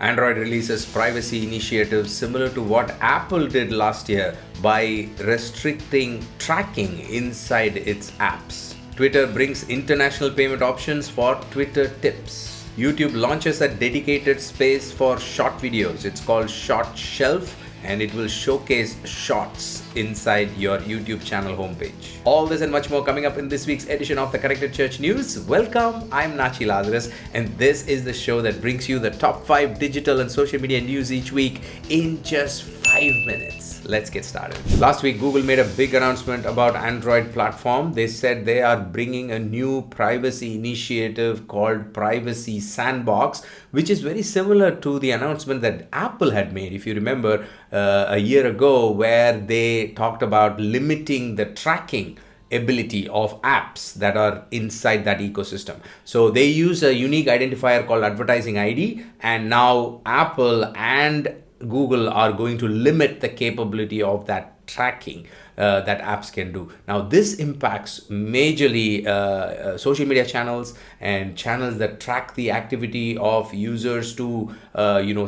Android releases privacy initiatives similar to what Apple did last year by restricting tracking inside its apps. Twitter brings international payment options for Twitter tips. YouTube launches a dedicated space for short videos. It's called Short Shelf, and it will showcase shorts inside your YouTube channel homepage. All this and much more coming up in this week's edition of the Connected Church News. Welcome, I'm Natchi, Lazarus, and this is the show that brings you the top 5 digital and social media news each week in just 5 minutes. Let's get started. Last week, Google made a big announcement about Android platform. They said they are bringing a new privacy initiative called Privacy Sandbox, which is very similar to the announcement that Apple had made, if you remember, a year ago, where they talked about limiting the tracking ability of apps that are inside that ecosystem. So they use a unique identifier called advertising ID, and now Apple and Google are going to limit the capability of that tracking that apps can do. Now, this impacts majorly social media channels and channels that track the activity of users to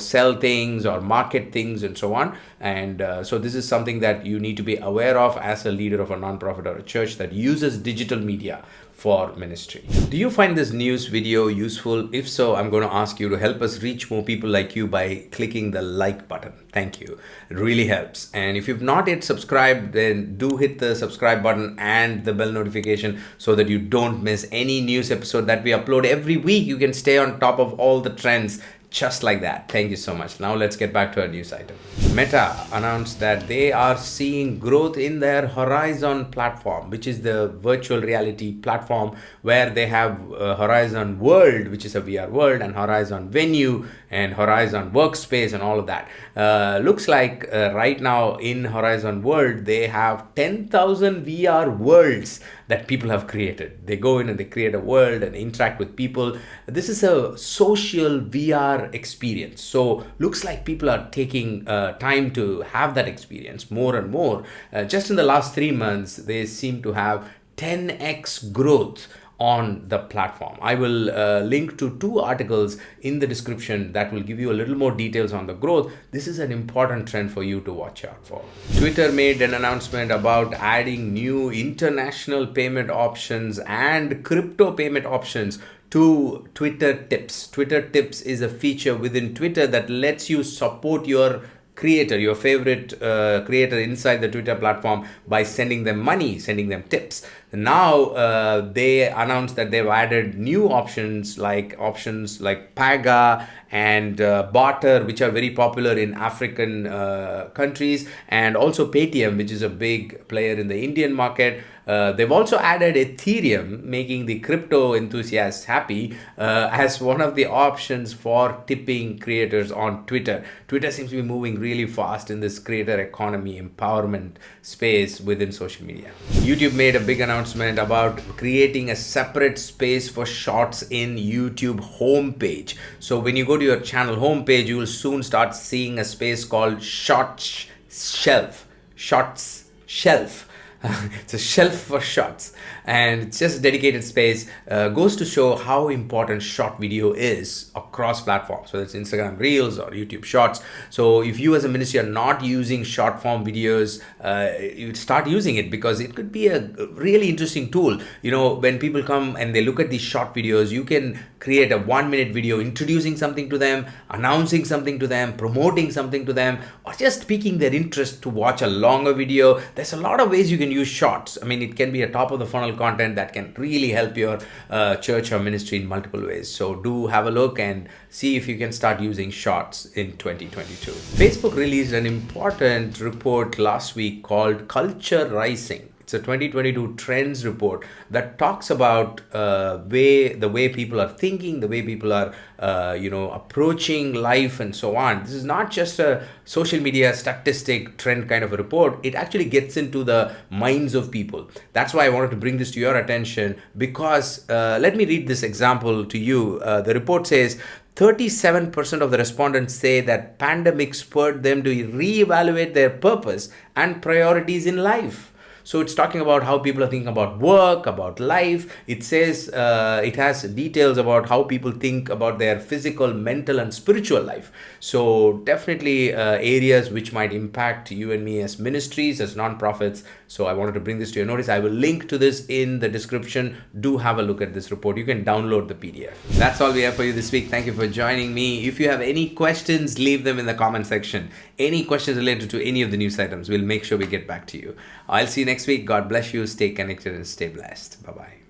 sell things or market things and so on. And so this is something that you need to be aware of as a leader of a nonprofit or a church that uses digital media for ministry. Do you find this news video useful? If so, I'm going to ask you to help us reach more people like you by clicking the like button. Thank you. It really helps. And if you've not yet subscribed, then do hit the subscribe button and the bell notification so that you don't miss any news episode that we upload every week. You can stay on top of all the trends just like that. Thank you so much. Now let's get back to our news item. Meta announced that they are seeing growth in their Horizon platform, which is the virtual reality platform where they have Horizon World, which is a VR world, and Horizon Venue and Horizon Workspace and all of that. Looks like right now in Horizon World, they have 10,000 VR worlds that people have created. They go in and they create a world and interact with people. This is a social VR experience. So looks like people are taking time to have that experience more and more. Just in the last 3 months, they seem to have 10x growth on the platform. I will link to 2 articles in the description that will give you a little more details on the growth. This is an important trend for you to watch out for. Twitter made an announcement about adding new international payment options and crypto payment options to Twitter Tips. Twitter Tips is a feature within Twitter that lets you support your creator, your favorite creator inside the Twitter platform by sending them money, sending them tips. Now they announced that they've added new options like Paga and Barter, which are very popular in African countries, and also Paytm, which is a big player in the Indian market. They've also added Ethereum, making the crypto enthusiasts happy, as one of the options for tipping creators on Twitter. Twitter seems to be moving really fast in this creator economy empowerment space within social media. YouTube made a big announcement about creating a separate space for shorts in YouTube homepage. So when you go to your channel homepage, you will soon start seeing a space called Shorts Shelf. Shorts Shelf. It's a shelf for shots, and it's just a dedicated space. Goes to show how important short video is across platforms, whether it's Instagram Reels or YouTube Shorts. So if you as a ministry are not using short form videos, you start using it, because it could be a really interesting tool. You know, when people come and they look at these short videos, you can create a 1-minute video introducing something to them, announcing something to them, promoting something to them, or just piquing their interest to watch a longer video. There's a lot of ways you can use shorts. I mean, it can be a top of the funnel content that can really help your church or ministry in multiple ways. So do have a look and see if you can start using shorts in 2022. Facebook released an important report last week called Culture Rising. It's a 2022 trends report that talks about the way people are thinking, the way people are approaching life and so on. This is not just a social media statistic trend kind of a report. It actually gets into the minds of people. That's why I wanted to bring this to your attention, because let me read this example to you. The report says 37% of the respondents say that pandemic spurred them to reevaluate their purpose and priorities in life. So it's talking about how people are thinking about work, about life. It says it has details about how people think about their physical, mental, and spiritual life. So definitely areas which might impact you and me as ministries, as non-profits. So I wanted to bring this to your notice. I will link to this in the description. Do have a look at this report. You can download the PDF. That's all we have for you this week. Thank you for joining me. If you have any questions, leave them in the comment section. Any questions related to any of the news items, we'll make sure we get back to you. I'll see you next week. God bless you. Stay connected and stay blessed. Bye-bye.